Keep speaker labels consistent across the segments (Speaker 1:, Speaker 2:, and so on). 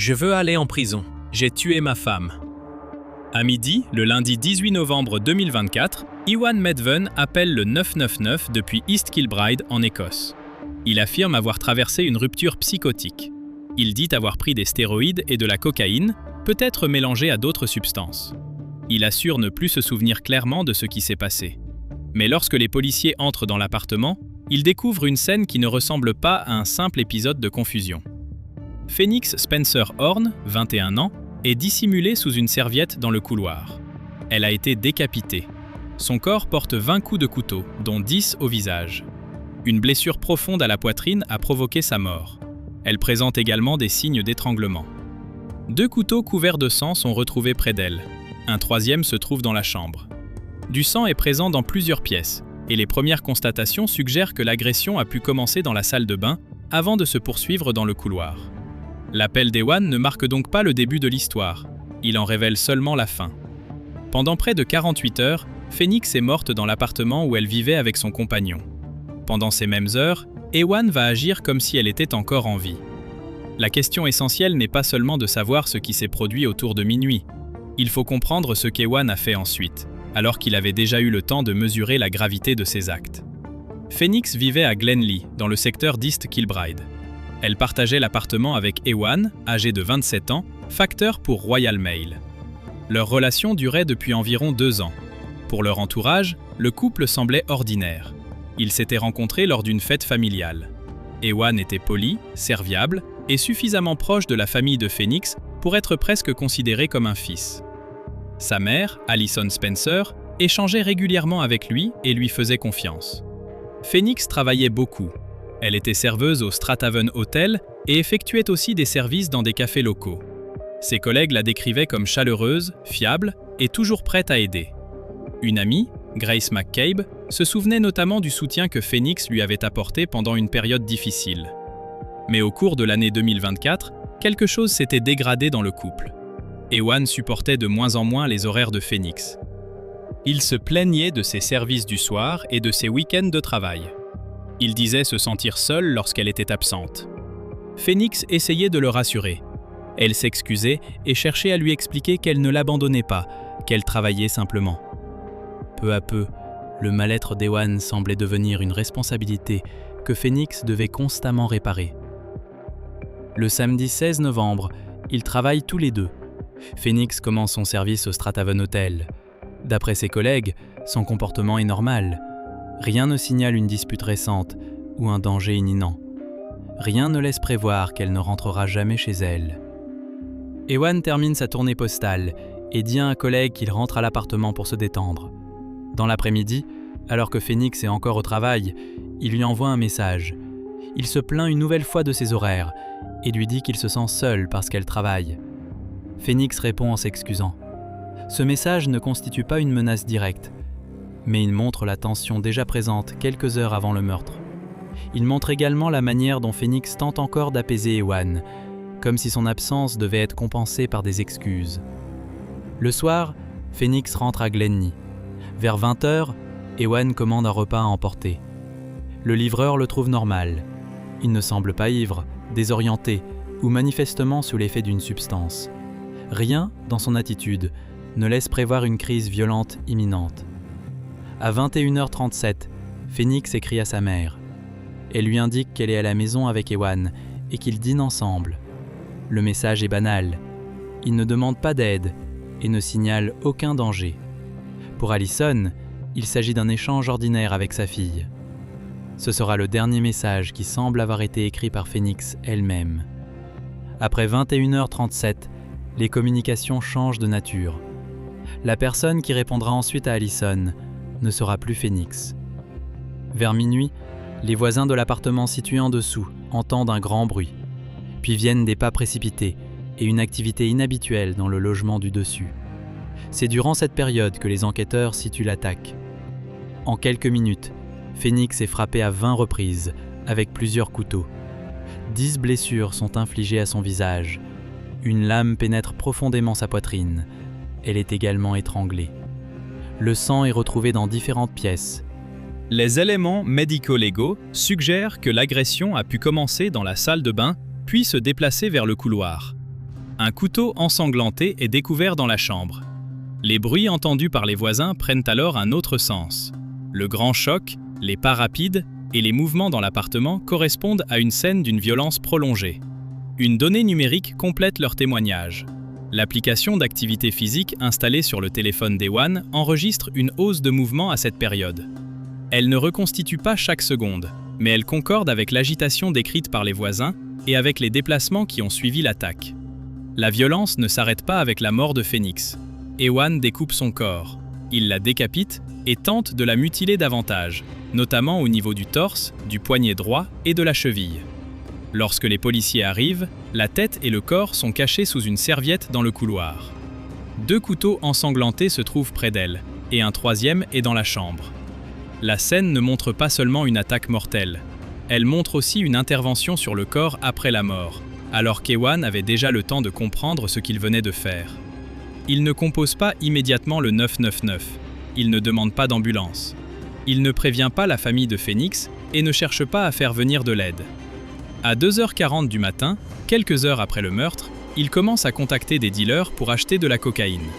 Speaker 1: Je veux aller en prison. J'ai tué ma femme. À midi, le lundi 18 novembre 2024, Ewan Medven appelle le 999 depuis East Kilbride en Écosse. Il affirme avoir traversé une rupture psychotique. Il dit avoir pris des stéroïdes et de la cocaïne, peut-être mélangés à d'autres substances. Il assure ne plus se souvenir clairement de ce qui s'est passé. Mais lorsque les policiers entrent dans l'appartement, ils découvrent une scène qui ne ressemble pas à un simple épisode de confusion. Phoenix Spencer Horn, 21 ans, est dissimulée sous une serviette dans le couloir. Elle a été décapitée. Son corps porte 20 coups de couteau, dont 10 au visage. Une blessure profonde à la poitrine a provoqué sa mort. Elle présente également des signes d'étranglement. 2 couteaux couverts de sang sont retrouvés près d'elle. Un troisième se trouve dans la chambre. Du sang est présent dans plusieurs pièces, et les premières constatations suggèrent que l'agression a pu commencer dans la salle de bain avant de se poursuivre dans le couloir. L'appel d'Ewan ne marque donc pas le début de l'histoire, il en révèle seulement la fin. Pendant près de 48 heures, Phoenix est morte dans l'appartement où elle vivait avec son compagnon. Pendant ces mêmes heures, Ewan va agir comme si elle était encore en vie. La question essentielle n'est pas seulement de savoir ce qui s'est produit autour de minuit. Il faut comprendre ce qu'Ewan a fait ensuite, alors qu'il avait déjà eu le temps de mesurer la gravité de ses actes. Phoenix vivait à Glenlee, dans le secteur d'East Kilbride. Elle partageait l'appartement avec Ewan, âgé de 27 ans, facteur pour Royal Mail. Leur relation durait depuis environ 2 ans. Pour leur entourage, le couple semblait ordinaire. Ils s'étaient rencontrés lors d'une fête familiale. Ewan était poli, serviable et suffisamment proche de la famille de Phoenix pour être presque considéré comme un fils. Sa mère, Alison Spencer, échangeait régulièrement avec lui et lui faisait confiance. Phoenix travaillait beaucoup. Elle était serveuse au Strathaven Hotel et effectuait aussi des services dans des cafés locaux. Ses collègues la décrivaient comme chaleureuse, fiable et toujours prête à aider. Une amie, Grace McCabe, se souvenait notamment du soutien que Phoenix lui avait apporté pendant une période difficile. Mais au cours de l'année 2024, quelque chose s'était dégradé dans le couple. Ewan supportait de moins en moins les horaires de Phoenix. Il se plaignait de ses services du soir et de ses week-ends de travail. Il disait se sentir seule lorsqu'elle était absente. Phoenix essayait de le rassurer. Elle s'excusait et cherchait à lui expliquer qu'elle ne l'abandonnait pas, qu'elle travaillait simplement. Peu à peu, le mal-être d'Ewan semblait devenir une responsabilité que Phoenix devait constamment réparer. Le samedi 16 novembre, ils travaillent tous les deux. Phoenix commence son service au Strathaven Hotel. D'après ses collègues, son comportement est normal. Rien ne signale une dispute récente ou un danger imminent. Rien ne laisse prévoir qu'elle ne rentrera jamais chez elle. Ewan termine sa tournée postale et dit à un collègue qu'il rentre à l'appartement pour se détendre. Dans l'après-midi, alors que Phoenix est encore au travail, il lui envoie un message. Il se plaint une nouvelle fois de ses horaires et lui dit qu'il se sent seul parce qu'elle travaille. Phoenix répond en s'excusant. Ce message ne constitue pas une menace directe, mais il montre la tension déjà présente quelques heures avant le meurtre. Il montre également la manière dont Phoenix tente encore d'apaiser Ewan, comme si son absence devait être compensée par des excuses. Le soir, Phoenix rentre à Glenlee. Vers 20h, Ewan commande un repas à emporter. Le livreur le trouve normal. Il ne semble pas ivre, désorienté ou manifestement sous l'effet d'une substance. Rien, dans son attitude, ne laisse prévoir une crise violente imminente. À 21h37, Phoenix écrit à sa mère. Elle lui indique qu'elle est à la maison avec Ewan et qu'ils dînent ensemble. Le message est banal. Il ne demande pas d'aide et ne signale aucun danger. Pour Alison, il s'agit d'un échange ordinaire avec sa fille. Ce sera le dernier message qui semble avoir été écrit par Phoenix elle-même. Après 21h37, les communications changent de nature. La personne qui répondra ensuite à Alison ne sera plus Phoenix. Vers minuit, les voisins de l'appartement situé en dessous entendent un grand bruit. Puis viennent des pas précipités et une activité inhabituelle dans le logement du dessus. C'est durant cette période que les enquêteurs situent l'attaque. En quelques minutes, Phoenix est frappé à 20 reprises avec plusieurs couteaux. 10 blessures sont infligées à son visage. Une lame pénètre profondément sa poitrine. Elle est également étranglée. Le sang est retrouvé dans différentes pièces. Les éléments médico-légaux suggèrent que l'agression a pu commencer dans la salle de bain, puis se déplacer vers le couloir. Un couteau ensanglanté est découvert dans la chambre. Les bruits entendus par les voisins prennent alors un autre sens. Le grand choc, les pas rapides et les mouvements dans l'appartement correspondent à une scène d'une violence prolongée. Une donnée numérique complète leur témoignage. L'application d'activité physique installée sur le téléphone d'Ewan enregistre une hausse de mouvement à cette période. Elle ne reconstitue pas chaque seconde, mais elle concorde avec l'agitation décrite par les voisins et avec les déplacements qui ont suivi l'attaque. La violence ne s'arrête pas avec la mort de Phoenix. Ewan découpe son corps. Il la décapite et tente de la mutiler davantage, notamment au niveau du torse, du poignet droit et de la cheville. Lorsque les policiers arrivent, la tête et le corps sont cachés sous une serviette dans le couloir. 2 couteaux ensanglantés se trouvent près d'elle, et un troisième est dans la chambre. La scène ne montre pas seulement une attaque mortelle, elle montre aussi une intervention sur le corps après la mort, alors qu'Ewan avait déjà le temps de comprendre ce qu'il venait de faire. Il ne compose pas immédiatement le 999, il ne demande pas d'ambulance. Il ne prévient pas la famille de Phoenix et ne cherche pas à faire venir de l'aide. À 2h40 du matin, quelques heures après le meurtre, il commence à contacter des dealers pour acheter de la cocaïne.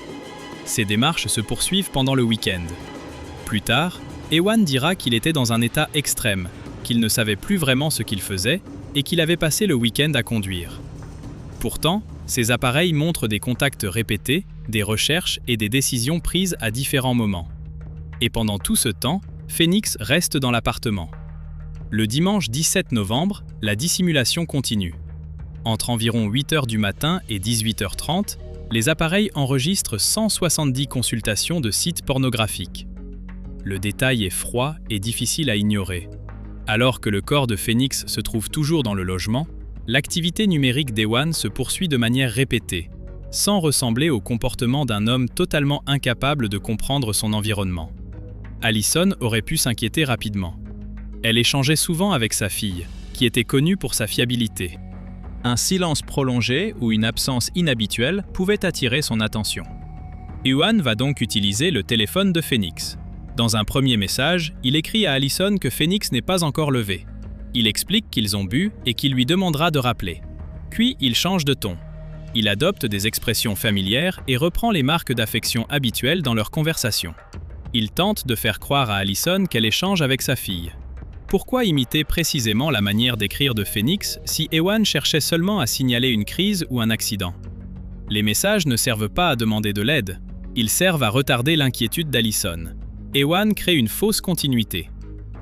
Speaker 1: Ces démarches se poursuivent pendant le week-end. Plus tard, Ewan dira qu'il était dans un état extrême, qu'il ne savait plus vraiment ce qu'il faisait et qu'il avait passé le week-end à conduire. Pourtant, ces appareils montrent des contacts répétés, des recherches et des décisions prises à différents moments. Et pendant tout ce temps, Phoenix reste dans l'appartement. Le dimanche 17 novembre, la dissimulation continue. Entre environ 8h du matin et 18h30, les appareils enregistrent 170 consultations de sites pornographiques. Le détail est froid et difficile à ignorer. Alors que le corps de Phoenix se trouve toujours dans le logement, l'activité numérique d'Ewan se poursuit de manière répétée, sans ressembler au comportement d'un homme totalement incapable de comprendre son environnement. Allison aurait pu s'inquiéter rapidement. Elle échangeait souvent avec sa fille, qui était connue pour sa fiabilité. Un silence prolongé ou une absence inhabituelle pouvait attirer son attention. Ewan va donc utiliser le téléphone de Phoenix. Dans un premier message, il écrit à Allison que Phoenix n'est pas encore levé. Il explique qu'ils ont bu et qu'il lui demandera de rappeler. Puis il change de ton. Il adopte des expressions familières et reprend les marques d'affection habituelles dans leur conversation. Il tente de faire croire à Allison qu'elle échange avec sa fille. Pourquoi imiter précisément la manière d'écrire de Phoenix si Ewan cherchait seulement à signaler une crise ou un accident? Les messages ne servent pas à demander de l'aide, ils servent à retarder l'inquiétude d'Allison. Ewan crée une fausse continuité.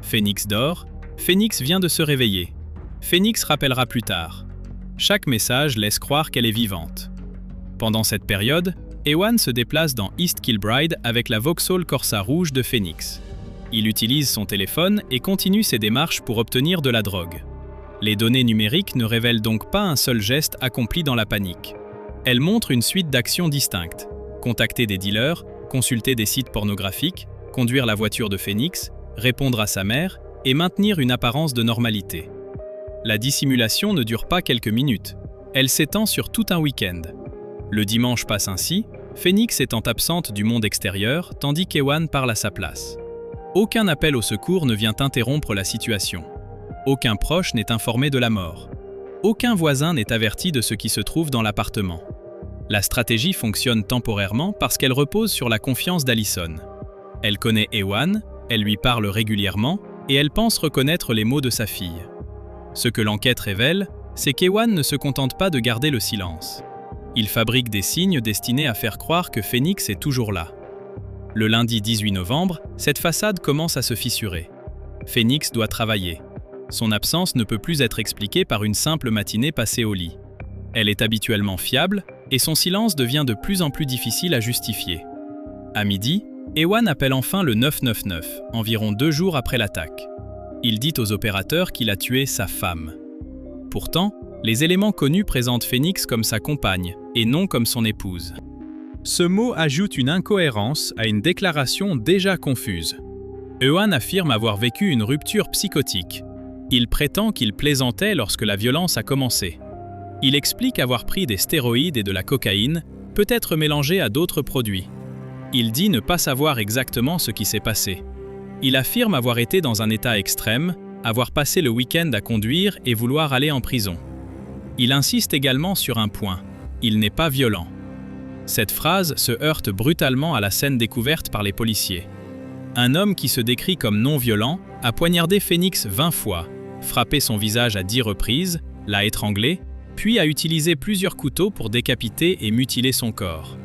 Speaker 1: Phoenix dort, Phoenix vient de se réveiller. Phoenix rappellera plus tard. Chaque message laisse croire qu'elle est vivante. Pendant cette période, Ewan se déplace dans East Kilbride avec la Vauxhall Corsa rouge de Phoenix. Il utilise son téléphone et continue ses démarches pour obtenir de la drogue. Les données numériques ne révèlent donc pas un seul geste accompli dans la panique. Elles montrent une suite d'actions distinctes. Contacter des dealers, consulter des sites pornographiques, conduire la voiture de Phoenix, répondre à sa mère et maintenir une apparence de normalité. La dissimulation ne dure pas quelques minutes. Elle s'étend sur tout un week-end. Le dimanche passe ainsi, Phoenix étant absente du monde extérieur tandis qu'Ewan parle à sa place. Aucun appel au secours ne vient interrompre la situation. Aucun proche n'est informé de la mort. Aucun voisin n'est averti de ce qui se trouve dans l'appartement. La stratégie fonctionne temporairement parce qu'elle repose sur la confiance d'Allison. Elle connaît Ewan, elle lui parle régulièrement et elle pense reconnaître les mots de sa fille. Ce que l'enquête révèle, c'est qu'Ewan ne se contente pas de garder le silence. Il fabrique des signes destinés à faire croire que Phoenix est toujours là. Le lundi 18 novembre, cette façade commence à se fissurer. Phoenix doit travailler. Son absence ne peut plus être expliquée par une simple matinée passée au lit. Elle est habituellement fiable et son silence devient de plus en plus difficile à justifier. À midi, Ewan appelle enfin le 999, environ 2 jours après l'attaque. Il dit aux opérateurs qu'il a tué sa femme. Pourtant, les éléments connus présentent Phoenix comme sa compagne et non comme son épouse. Ce mot ajoute une incohérence à une déclaration déjà confuse. Ewan affirme avoir vécu une rupture psychotique. Il prétend qu'il plaisantait lorsque la violence a commencé. Il explique avoir pris des stéroïdes et de la cocaïne, peut-être mélangés à d'autres produits. Il dit ne pas savoir exactement ce qui s'est passé. Il affirme avoir été dans un état extrême, avoir passé le week-end à conduire et vouloir aller en prison. Il insiste également sur un point. Il n'est pas violent. Cette phrase se heurte brutalement à la scène découverte par les policiers. Un homme qui se décrit comme non violent a poignardé Phoenix 20 fois, frappé son visage à 10 reprises, l'a étranglé, puis a utilisé plusieurs couteaux pour décapiter et mutiler son corps.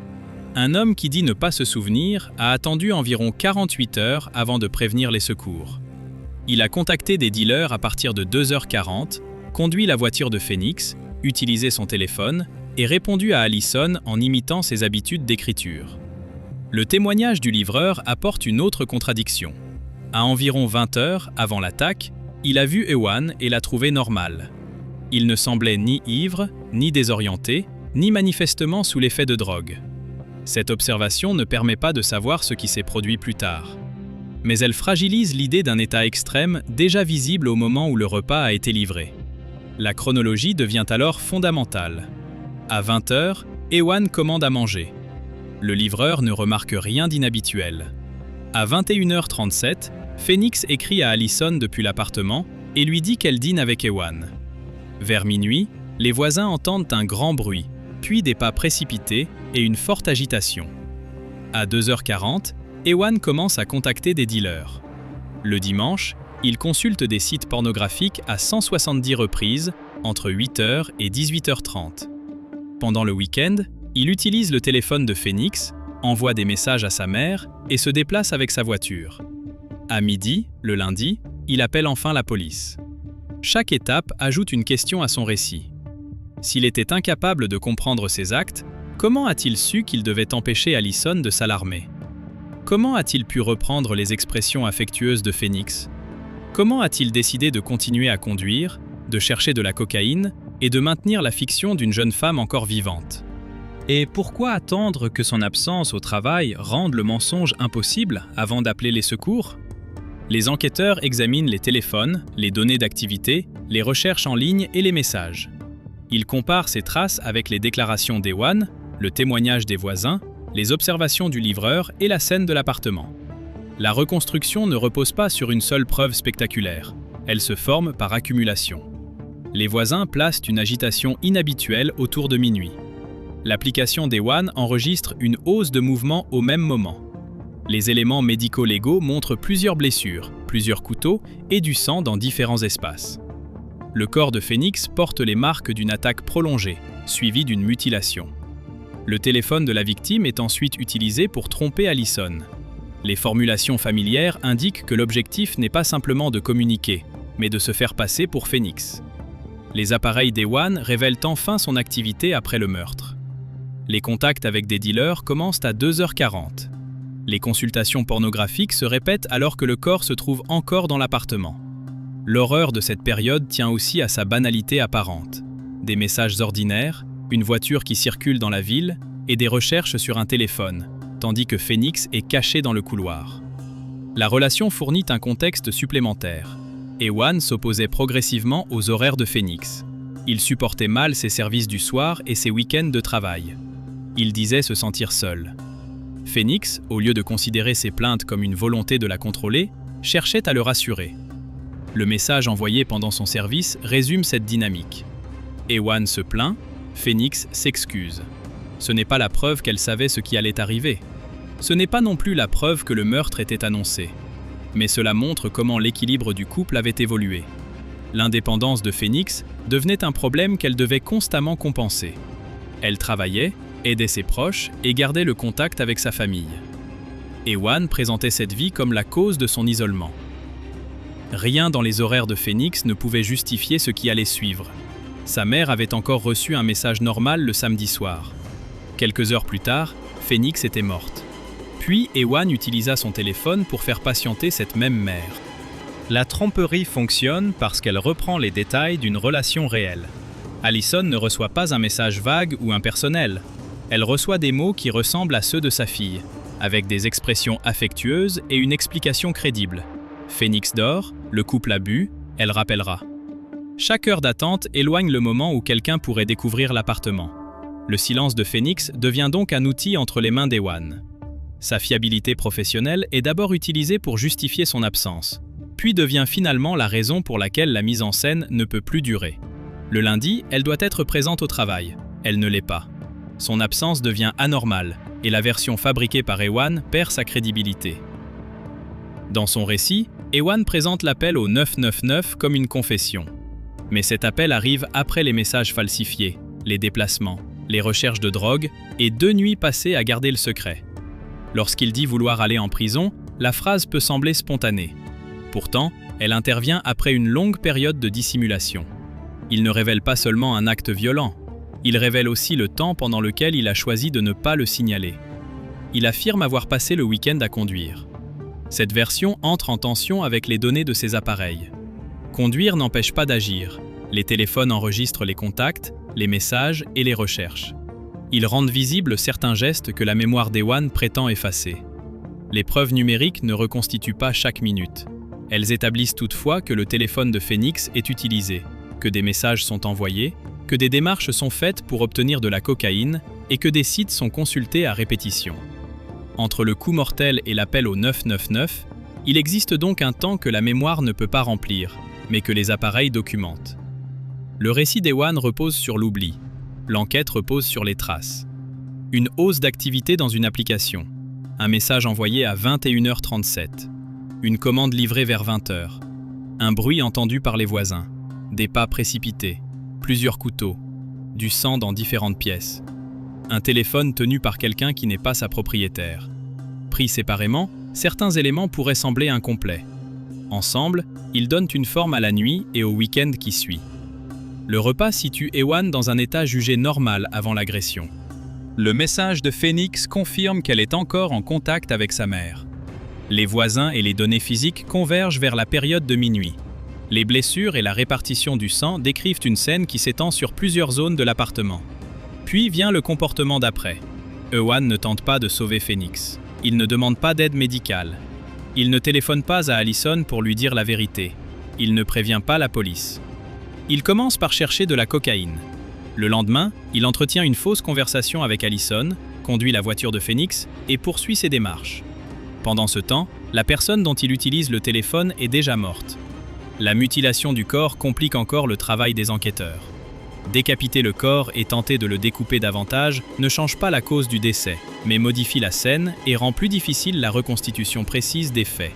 Speaker 1: Un homme qui dit ne pas se souvenir a attendu environ 48 heures avant de prévenir les secours. Il a contacté des dealers à partir de 2h40, conduit la voiture de Phoenix, utilisé son téléphone et répondu à Allison en imitant ses habitudes d'écriture. Le témoignage du livreur apporte une autre contradiction. À environ 20 heures avant l'attaque, il a vu Ewan et l'a trouvé normale. Il ne semblait ni ivre, ni désorienté, ni manifestement sous l'effet de drogue. Cette observation ne permet pas de savoir ce qui s'est produit plus tard. Mais elle fragilise l'idée d'un état extrême déjà visible au moment où le repas a été livré. La chronologie devient alors fondamentale. À 20 heures, Ewan commande à manger. Le livreur ne remarque rien d'inhabituel. À 21h37, Phoenix écrit à Allison depuis l'appartement et lui dit qu'elle dîne avec Ewan. Vers minuit, les voisins entendent un grand bruit, puis des pas précipités et une forte agitation. À 2h40, Ewan commence à contacter des dealers. Le dimanche, il consulte des sites pornographiques à 170 reprises entre 8h et 18h30. Pendant le week-end, il utilise le téléphone de Phoenix, envoie des messages à sa mère et se déplace avec sa voiture. À midi, le lundi, il appelle enfin la police. Chaque étape ajoute une question à son récit. S'il était incapable de comprendre ses actes, comment a-t-il su qu'il devait empêcher Allison de s'alarmer? Comment a-t-il pu reprendre les expressions affectueuses de Phoenix? Comment a-t-il décidé de continuer à conduire, de chercher de la cocaïne et de maintenir la fiction d'une jeune femme encore vivante? Et pourquoi attendre que son absence au travail rende le mensonge impossible avant d'appeler les secours? Les enquêteurs examinent les téléphones, les données d'activité, les recherches en ligne et les messages. Ils comparent ces traces avec les déclarations d'Ewan, le témoignage des voisins, les observations du livreur et la scène de l'appartement. La reconstruction ne repose pas sur une seule preuve spectaculaire, elle se forme par accumulation. Les voisins placent une agitation inhabituelle autour de minuit. L'application d'Ewan enregistre une hausse de mouvement au même moment. Les éléments médico-légaux montrent plusieurs blessures, plusieurs couteaux et du sang dans différents espaces. Le corps de Phoenix porte les marques d'une attaque prolongée, suivie d'une mutilation. Le téléphone de la victime est ensuite utilisé pour tromper Allison. Les formulations familières indiquent que l'objectif n'est pas simplement de communiquer, mais de se faire passer pour Phoenix. Les appareils d'Ewan révèlent enfin son activité après le meurtre. Les contacts avec des dealers commencent à 2h40. Les consultations pornographiques se répètent alors que le corps se trouve encore dans l'appartement. L'horreur de cette période tient aussi à sa banalité apparente. Des messages ordinaires, une voiture qui circule dans la ville et des recherches sur un téléphone, tandis que Phoenix est caché dans le couloir. La relation fournit un contexte supplémentaire. Ewan s'opposait progressivement aux horaires de Phoenix. Il supportait mal ses services du soir et ses week-ends de travail. Il disait se sentir seul. Phoenix, au lieu de considérer ses plaintes comme une volonté de la contrôler, cherchait à le rassurer. Le message envoyé pendant son service résume cette dynamique. Ewan se plaint, Phoenix s'excuse. Ce n'est pas la preuve qu'elle savait ce qui allait arriver. Ce n'est pas non plus la preuve que le meurtre était annoncé. Mais cela montre comment l'équilibre du couple avait évolué. L'indépendance de Phoenix devenait un problème qu'elle devait constamment compenser. Elle travaillait, aidait ses proches et gardait le contact avec sa famille. Ewan présentait cette vie comme la cause de son isolement. Rien dans les horaires de Phoenix ne pouvait justifier ce qui allait suivre. Sa mère avait encore reçu un message normal le samedi soir. Quelques heures plus tard, Phoenix était morte. Puis Ewan utilisa son téléphone pour faire patienter cette même mère. La tromperie fonctionne parce qu'elle reprend les détails d'une relation réelle. Allison ne reçoit pas un message vague ou impersonnel. Elle reçoit des mots qui ressemblent à ceux de sa fille, avec des expressions affectueuses et une explication crédible. Phoenix dort, le couple a bu, elle rappellera. Chaque heure d'attente éloigne le moment où quelqu'un pourrait découvrir l'appartement. Le silence de Phoenix devient donc un outil entre les mains d'Ewan. Sa fiabilité professionnelle est d'abord utilisée pour justifier son absence, puis devient finalement la raison pour laquelle la mise en scène ne peut plus durer. Le lundi, elle doit être présente au travail. Elle ne l'est pas. Son absence devient anormale et la version fabriquée par Ewan perd sa crédibilité. Dans son récit, Ewan présente l'appel au 999 comme une confession. Mais cet appel arrive après les messages falsifiés, les déplacements, les recherches de drogue et 2 nuits passées à garder le secret. Lorsqu'il dit vouloir aller en prison, la phrase peut sembler spontanée. Pourtant, elle intervient après une longue période de dissimulation. Il ne révèle pas seulement un acte violent, il révèle aussi le temps pendant lequel il a choisi de ne pas le signaler. Il affirme avoir passé le week-end à conduire. Cette version entre en tension avec les données de ses appareils. Conduire n'empêche pas d'agir. Les téléphones enregistrent les contacts, les messages et les recherches. Ils rendent visibles certains gestes que la mémoire d'Ewan prétend effacer. Les preuves numériques ne reconstituent pas chaque minute. Elles établissent toutefois que le téléphone de Phoenix est utilisé, que des messages sont envoyés, que des démarches sont faites pour obtenir de la cocaïne et que des sites sont consultés à répétition. Entre le coup mortel et l'appel au 999, il existe donc un temps que la mémoire ne peut pas remplir, mais que les appareils documentent. Le récit d'Ewan repose sur l'oubli. L'enquête repose sur les traces. Une hausse d'activité dans une application. Un message envoyé à 21h37. Une commande livrée vers 20h. Un bruit entendu par les voisins. Des pas précipités. Plusieurs couteaux. Du sang dans différentes pièces. Un téléphone tenu par quelqu'un qui n'est pas sa propriétaire. Pris séparément, certains éléments pourraient sembler incomplets. Ensemble, ils donnent une forme à la nuit et au week-end qui suit. Le repas situe Ewan dans un état jugé normal avant l'agression. Le message de Phoenix confirme qu'elle est encore en contact avec sa mère. Les voisins et les données physiques convergent vers la période de minuit. Les blessures et la répartition du sang décrivent une scène qui s'étend sur plusieurs zones de l'appartement. Puis vient le comportement d'après. Ewan ne tente pas de sauver Phoenix. Il ne demande pas d'aide médicale. Il ne téléphone pas à Allison pour lui dire la vérité. Il ne prévient pas la police. Il commence par chercher de la cocaïne. Le lendemain, il entretient une fausse conversation avec Allison, conduit la voiture de Phoenix et poursuit ses démarches. Pendant ce temps, la personne dont il utilise le téléphone est déjà morte. La mutilation du corps complique encore le travail des enquêteurs. Décapiter le corps et tenter de le découper davantage ne change pas la cause du décès, mais modifie la scène et rend plus difficile la reconstitution précise des faits.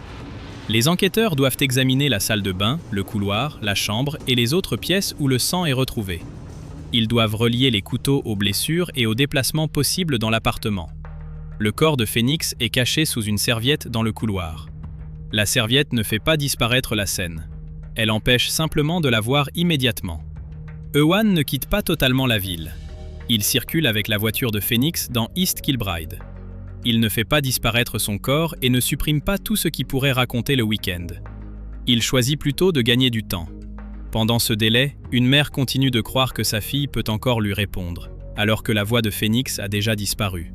Speaker 1: Les enquêteurs doivent examiner la salle de bain, le couloir, la chambre et les autres pièces où le sang est retrouvé. Ils doivent relier les couteaux aux blessures et aux déplacements possibles dans l'appartement. Le corps de Phoenix est caché sous une serviette dans le couloir. La serviette ne fait pas disparaître la scène. Elle empêche simplement de la voir immédiatement. Ewan ne quitte pas totalement la ville. Il circule avec la voiture de Phoenix dans East Kilbride. Il ne fait pas disparaître son corps et ne supprime pas tout ce qui pourrait raconter le week-end. Il choisit plutôt de gagner du temps. Pendant ce délai, une mère continue de croire que sa fille peut encore lui répondre, alors que la voix de Phoenix a déjà disparu.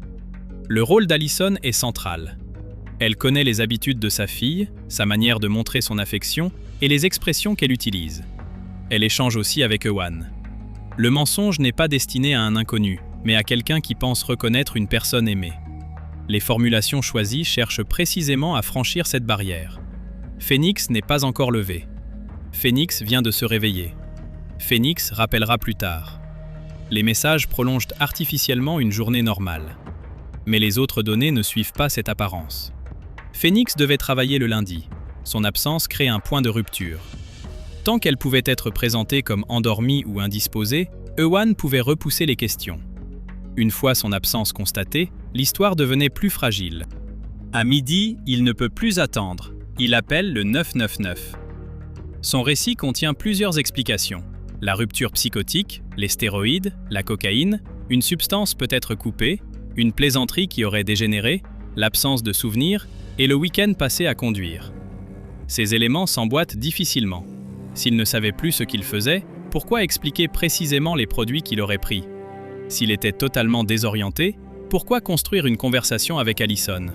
Speaker 1: Le rôle d'Allison est central. Elle connaît les habitudes de sa fille, sa manière de montrer son affection et les expressions qu'elle utilise. Elle échange aussi avec Ewan. Le mensonge n'est pas destiné à un inconnu, mais à quelqu'un qui pense reconnaître une personne aimée. Les formulations choisies cherchent précisément à franchir cette barrière. Phoenix n'est pas encore levé. Phoenix vient de se réveiller. Phoenix rappellera plus tard. Les messages prolongent artificiellement une journée normale. Mais les autres données ne suivent pas cette apparence. Phoenix devait travailler le lundi. Son absence crée un point de rupture. Tant qu'elle pouvait être présentée comme endormie ou indisposée, Ewan pouvait repousser les questions. Une fois son absence constatée, l'histoire devenait plus fragile. À midi, il ne peut plus attendre. Il appelle le 999. Son récit contient plusieurs explications. La rupture psychotique, les stéroïdes, la cocaïne, une substance peut être coupée, une plaisanterie qui aurait dégénéré, l'absence de souvenirs et le week-end passé à conduire. Ces éléments s'emboîtent difficilement. S'il ne savait plus ce qu'il faisait, pourquoi expliquer précisément les produits qu'il aurait pris? S'il était totalement désorienté, pourquoi construire une conversation avec Allison?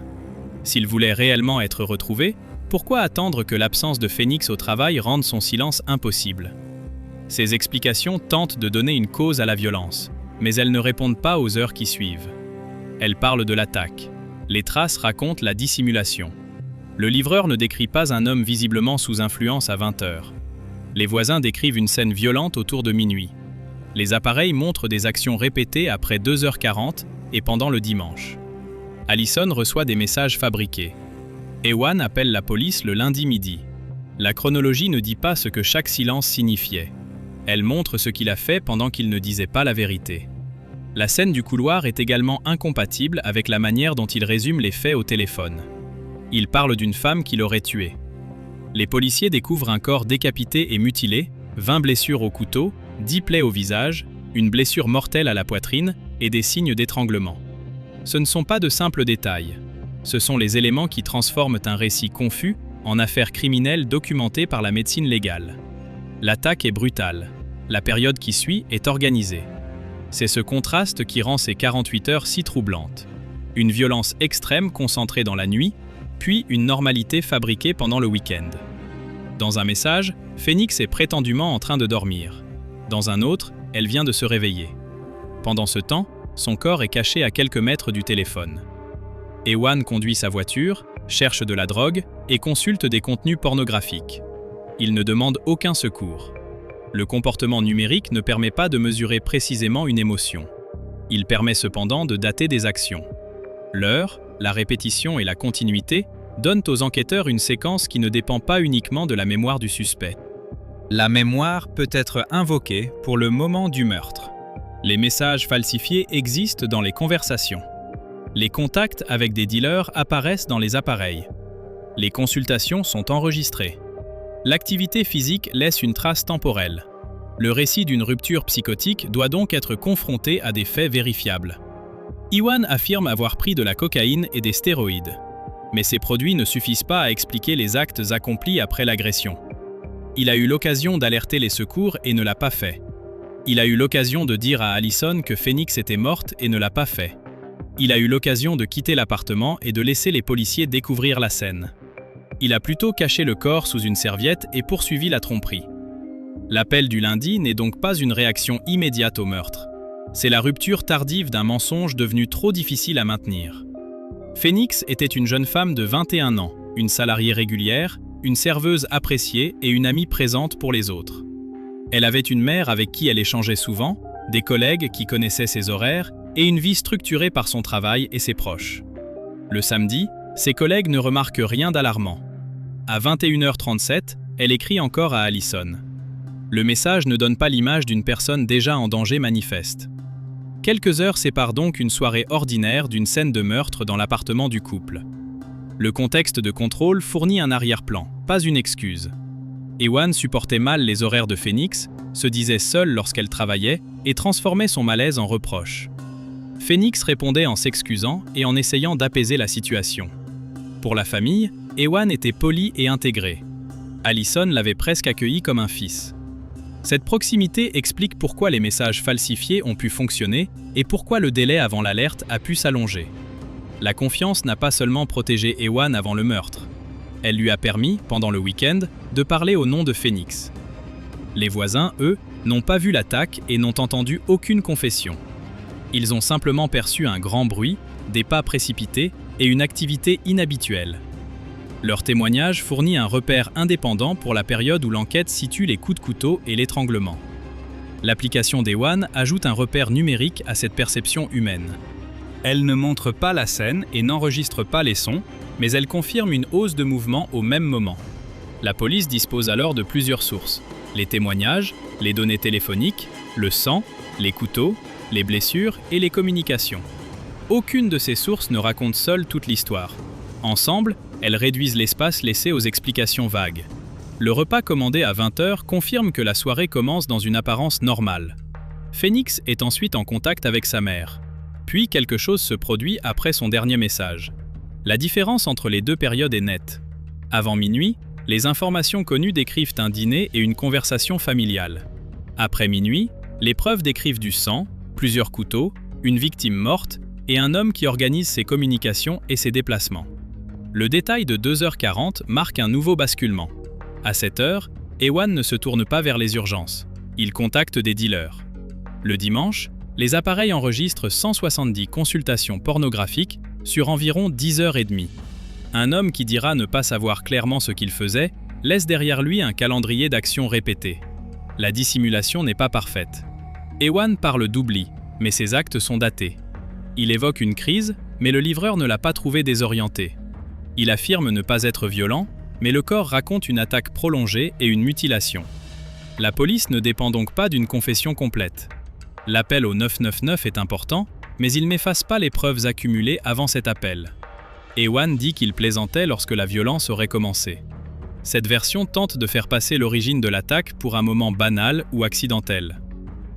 Speaker 1: S'il voulait réellement être retrouvé, pourquoi attendre que l'absence de Phoenix au travail rende son silence impossible? Ces explications tentent de donner une cause à la violence, mais elles ne répondent pas aux heures qui suivent. Elles parlent de l'attaque. Les traces racontent la dissimulation. Le livreur ne décrit pas un homme visiblement sous influence à 20h. Les voisins décrivent une scène violente autour de minuit. Les appareils montrent des actions répétées après 2h40 et pendant le dimanche. Allison reçoit des messages fabriqués. Ewan appelle la police le lundi midi. La chronologie ne dit pas ce que chaque silence signifiait. Elle montre ce qu'il a fait pendant qu'il ne disait pas la vérité. La scène du couloir est également incompatible avec la manière dont il résume les faits au téléphone. Il parle d'une femme qui l'aurait tué. Les policiers découvrent un corps décapité et mutilé, 20 blessures au couteau, 10 plaies au visage, une blessure mortelle à la poitrine et des signes d'étranglement. Ce ne sont pas de simples détails. Ce sont les éléments qui transforment un récit confus en affaire criminelle documentée par la médecine légale. L'attaque est brutale. La période qui suit est organisée. C'est ce contraste qui rend ces 48 heures si troublantes. Une violence extrême concentrée dans la nuit, puis une normalité fabriquée pendant le week-end. Dans un message, Phoenix est prétendument en train de dormir. Dans un autre, elle vient de se réveiller. Pendant ce temps, son corps est caché à quelques mètres du téléphone. Ewan conduit sa voiture, cherche de la drogue et consulte des contenus pornographiques. Il ne demande aucun secours. Le comportement numérique ne permet pas de mesurer précisément une émotion. Il permet cependant de dater des actions. L'heure, la répétition et la continuité donnent aux enquêteurs une séquence qui ne dépend pas uniquement de la mémoire du suspect. La mémoire peut être invoquée pour le moment du meurtre. Les messages falsifiés existent dans les conversations. Les contacts avec des dealers apparaissent dans les appareils. Les consultations sont enregistrées. L'activité physique laisse une trace temporelle. Le récit d'une rupture psychotique doit donc être confronté à des faits vérifiables. Ewan affirme avoir pris de la cocaïne et des stéroïdes. Mais ces produits ne suffisent pas à expliquer les actes accomplis après l'agression. Il a eu l'occasion d'alerter les secours et ne l'a pas fait. Il a eu l'occasion de dire à Allison que Phoenix était morte et ne l'a pas fait. Il a eu l'occasion de quitter l'appartement et de laisser les policiers découvrir la scène. Il a plutôt caché le corps sous une serviette et poursuivi la tromperie. L'appel du lundi n'est donc pas une réaction immédiate au meurtre. C'est la rupture tardive d'un mensonge devenu trop difficile à maintenir. Phoenix était une jeune femme de 21 ans, une salariée régulière, une serveuse appréciée et une amie présente pour les autres. Elle avait une mère avec qui elle échangeait souvent, des collègues qui connaissaient ses horaires et une vie structurée par son travail et ses proches. Le samedi, ses collègues ne remarquent rien d'alarmant. À 21h37, elle écrit encore à Allison. Le message ne donne pas l'image d'une personne déjà en danger manifeste. Quelques heures séparent donc une soirée ordinaire d'une scène de meurtre dans l'appartement du couple. Le contexte de contrôle fournit un arrière-plan, pas une excuse. Ewan supportait mal les horaires de Phoenix, se disait seule lorsqu'elle travaillait et transformait son malaise en reproche. Phoenix répondait en s'excusant et en essayant d'apaiser la situation. Pour la famille, Ewan était poli et intégré. Allison l'avait presque accueilli comme un fils. Cette proximité explique pourquoi les messages falsifiés ont pu fonctionner et pourquoi le délai avant l'alerte a pu s'allonger. La confiance n'a pas seulement protégé Ewan avant le meurtre. Elle lui a permis, pendant le week-end, de parler au nom de Phoenix. Les voisins, eux, n'ont pas vu l'attaque et n'ont entendu aucune confession. Ils ont simplement perçu un grand bruit, des pas précipités et une activité inhabituelle. Leur témoignage fournit un repère indépendant pour la période où l'enquête situe les coups de couteau et l'étranglement. L'application d'Ewan ajoute un repère numérique à cette perception humaine. Elle ne montre pas la scène et n'enregistre pas les sons, mais elle confirme une hausse de mouvement au même moment. La police dispose alors de plusieurs sources: les témoignages, les données téléphoniques, le sang, les couteaux, les blessures et les communications. Aucune de ces sources ne raconte seule toute l'histoire. Ensemble, elles réduisent l'espace laissé aux explications vagues. Le repas commandé à 20h confirme que la soirée commence dans une apparence normale. Phoenix est ensuite en contact avec sa mère. Puis quelque chose se produit après son dernier message. La différence entre les deux périodes est nette. Avant minuit, les informations connues décrivent un dîner et une conversation familiale. Après minuit, les preuves décrivent du sang, plusieurs couteaux, une victime morte et un homme qui organise ses communications et ses déplacements. Le détail de 2h40 marque un nouveau basculement. À cette heure, Ewan ne se tourne pas vers les urgences. Il contacte des dealers. Le dimanche, les appareils enregistrent 170 consultations pornographiques sur environ 10h30. Un homme qui dira ne pas savoir clairement ce qu'il faisait laisse derrière lui un calendrier d'actions répétées. La dissimulation n'est pas parfaite. Ewan parle d'oubli, mais ses actes sont datés. Il évoque une crise, mais le livreur ne l'a pas trouvé désorienté. Il affirme ne pas être violent, mais le corps raconte une attaque prolongée et une mutilation. La police ne dépend donc pas d'une confession complète. L'appel au 999 est important, mais il n'efface pas les preuves accumulées avant cet appel. Ewan dit qu'il plaisantait lorsque la violence aurait commencé. Cette version tente de faire passer l'origine de l'attaque pour un moment banal ou accidentel.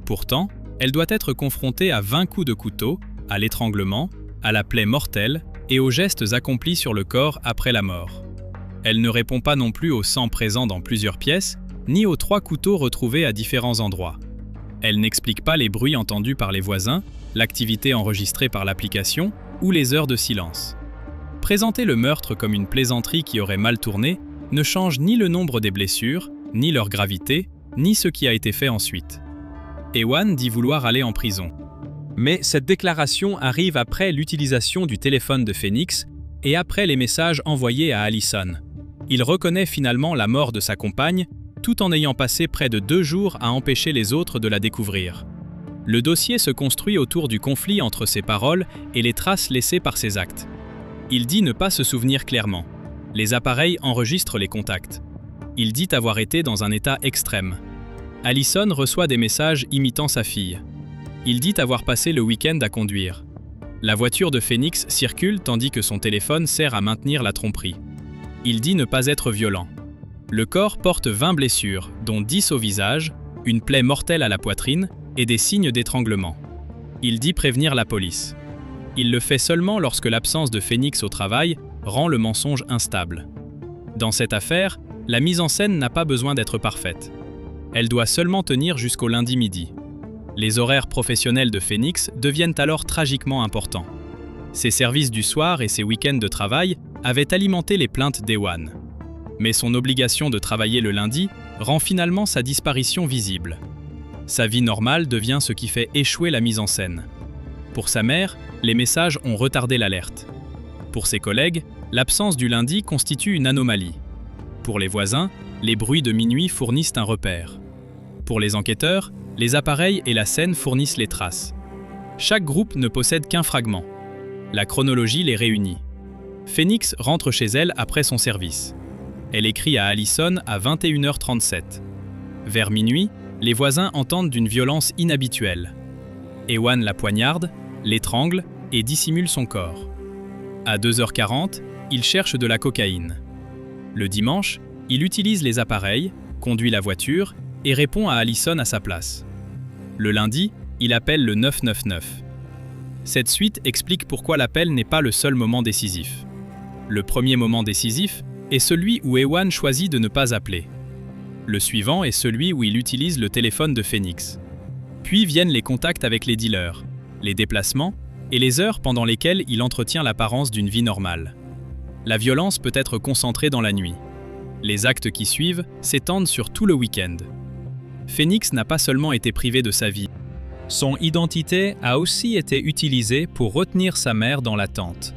Speaker 1: Pourtant, elle doit être confrontée à 20 coups de couteau, à l'étranglement, à la plaie mortelle et aux gestes accomplis sur le corps après la mort. Elle ne répond pas non plus au sang présent dans plusieurs pièces, ni aux 3 couteaux retrouvés à différents endroits. Elle n'explique pas les bruits entendus par les voisins, l'activité enregistrée par l'application ou les heures de silence. Présenter le meurtre comme une plaisanterie qui aurait mal tourné ne change ni le nombre des blessures, ni leur gravité, ni ce qui a été fait ensuite. Ewan dit vouloir aller en prison. Mais cette déclaration arrive après l'utilisation du téléphone de Phoenix et après les messages envoyés à Allison. Il reconnaît finalement la mort de sa compagne, tout en ayant passé près de 2 jours à empêcher les autres de la découvrir. Le dossier se construit autour du conflit entre ses paroles et les traces laissées par ses actes. Il dit ne pas se souvenir clairement. Les appareils enregistrent les contacts. Il dit avoir été dans un état extrême. Allison reçoit des messages imitant sa fille. Il dit avoir passé le week-end à conduire. La voiture de Phoenix circule tandis que son téléphone sert à maintenir la tromperie. Il dit ne pas être violent. Le corps porte 20 blessures, dont 10 au visage, une plaie mortelle à la poitrine et des signes d'étranglement. Il dit prévenir la police. Il le fait seulement lorsque l'absence de Phoenix au travail rend le mensonge instable. Dans cette affaire, la mise en scène n'a pas besoin d'être parfaite. Elle doit seulement tenir jusqu'au lundi midi. Les horaires professionnels de Phoenix deviennent alors tragiquement importants. Ses services du soir et ses week-ends de travail avaient alimenté les plaintes d'Ewan. Mais son obligation de travailler le lundi rend finalement sa disparition visible. Sa vie normale devient ce qui fait échouer la mise en scène. Pour sa mère, les messages ont retardé l'alerte. Pour ses collègues, l'absence du lundi constitue une anomalie. Pour les voisins, les bruits de minuit fournissent un repère. Pour les enquêteurs, les appareils et la scène fournissent les traces. Chaque groupe ne possède qu'un fragment. La chronologie les réunit. Phoenix rentre chez elle après son service. Elle écrit à Allison à 21h37. Vers minuit, les voisins entendent d'une violence inhabituelle. Ewan la poignarde, l'étrangle et dissimule son corps. À 2h40, il cherche de la cocaïne. Le dimanche, il utilise les appareils, conduit la voiture et répond à Allison à sa place. Le lundi, il appelle le 999. Cette suite explique pourquoi l'appel n'est pas le seul moment décisif. Le premier moment décisif est celui où Ewan choisit de ne pas appeler. Le suivant est celui où il utilise le téléphone de Phoenix. Puis viennent les contacts avec les dealers, les déplacements et les heures pendant lesquelles il entretient l'apparence d'une vie normale. La violence peut être concentrée dans la nuit. Les actes qui suivent s'étendent sur tout le week-end. Phoenix n'a pas seulement été privé de sa vie. Son identité a aussi été utilisée pour retenir sa mère dans l'attente.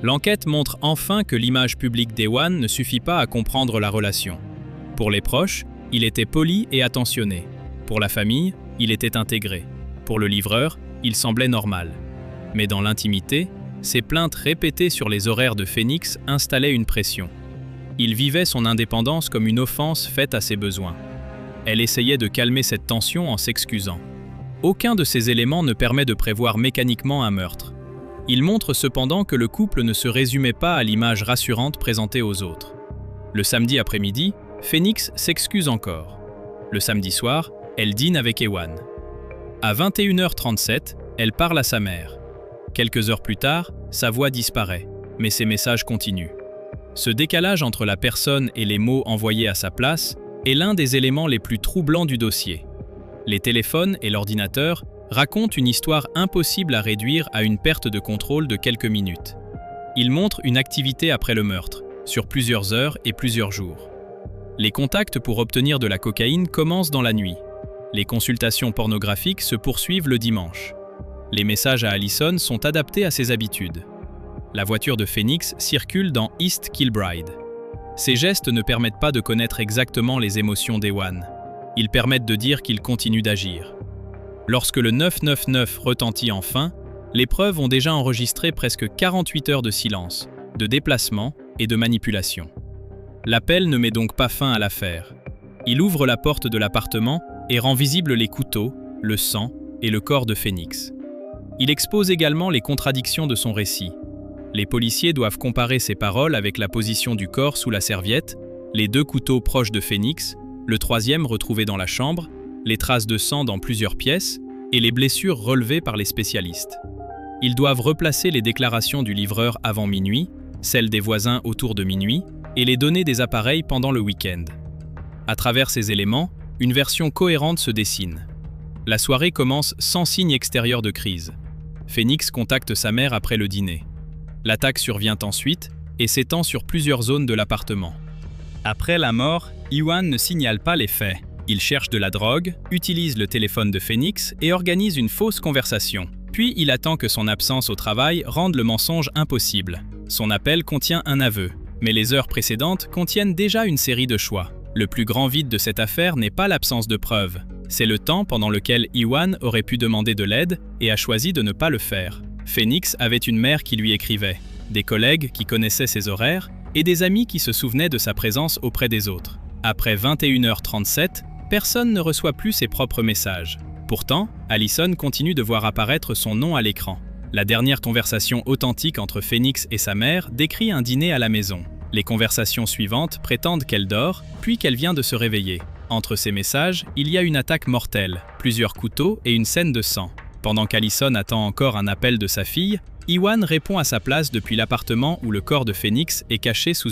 Speaker 1: L'enquête montre enfin que l'image publique d'Ewan ne suffit pas à comprendre la relation. Pour les proches, il était poli et attentionné. Pour la famille, il était intégré. Pour le livreur, il semblait normal. Mais dans l'intimité, ses plaintes répétées sur les horaires de Phoenix installaient une pression. Il vivait son indépendance comme une offense faite à ses besoins. Elle essayait de calmer cette tension en s'excusant. Aucun de ces éléments ne permet de prévoir mécaniquement un meurtre. Il montre cependant que le couple ne se résumait pas à l'image rassurante présentée aux autres. Le samedi après-midi, Phoenix s'excuse encore. Le samedi soir, elle dîne avec Ewan. À 21h37, elle parle à sa mère. Quelques heures plus tard, sa voix disparaît, mais ses messages continuent. Ce décalage entre la personne et les mots envoyés à sa place est l'un des éléments les plus troublants du dossier. Les téléphones et l'ordinateur racontent une histoire impossible à réduire à une perte de contrôle de quelques minutes. Ils montrent une activité après le meurtre, sur plusieurs heures et plusieurs jours. Les contacts pour obtenir de la cocaïne commencent dans la nuit. Les consultations pornographiques se poursuivent le dimanche. Les messages à Allison sont adaptés à ses habitudes. La voiture de Phoenix circule dans East Kilbride. Ces gestes ne permettent pas de connaître exactement les émotions d'Ewan. Ils permettent de dire qu'il continue d'agir. Lorsque le 999 retentit enfin, les preuves ont déjà enregistré presque 48 heures de silence, de déplacement et de manipulation. L'appel ne met donc pas fin à l'affaire. Il ouvre la porte de l'appartement et rend visibles les couteaux, le sang et le corps de Phoenix. Il expose également les contradictions de son récit. Les policiers doivent comparer ses paroles avec la position du corps sous la serviette, les 2 couteaux proches de Phoenix, le 3e retrouvé dans la chambre, les traces de sang dans plusieurs pièces et les blessures relevées par les spécialistes. Ils doivent replacer les déclarations du livreur avant minuit, celles des voisins autour de minuit et les données des appareils pendant le week-end. À travers ces éléments, une version cohérente se dessine. La soirée commence sans signe extérieur de crise. Phoenix contacte sa mère après le dîner. L'attaque survient ensuite et s'étend sur plusieurs zones de l'appartement. Après la mort, Iwan ne signale pas les faits. Il cherche de la drogue, utilise le téléphone de Phoenix et organise une fausse conversation. Puis il attend que son absence au travail rende le mensonge impossible. Son appel contient un aveu, mais les heures précédentes contiennent déjà une série de choix. Le plus grand vide de cette affaire n'est pas l'absence de preuves. C'est le temps pendant lequel Iwan aurait pu demander de l'aide et a choisi de ne pas le faire. Phoenix avait une mère qui lui écrivait, des collègues qui connaissaient ses horaires et des amis qui se souvenaient de sa présence auprès des autres. Après 21h37, personne ne reçoit plus ses propres messages. Pourtant, Allison continue de voir apparaître son nom à l'écran. La dernière conversation authentique entre Phoenix et sa mère décrit un dîner à la maison. Les conversations suivantes prétendent qu'elle dort, puis qu'elle vient de se réveiller. Entre ces messages, il y a une attaque mortelle, plusieurs couteaux et une scène de sang. Pendant qu'Allison attend encore un appel de sa fille, Iwan répond à sa place depuis l'appartement où le corps de Phoenix est caché sous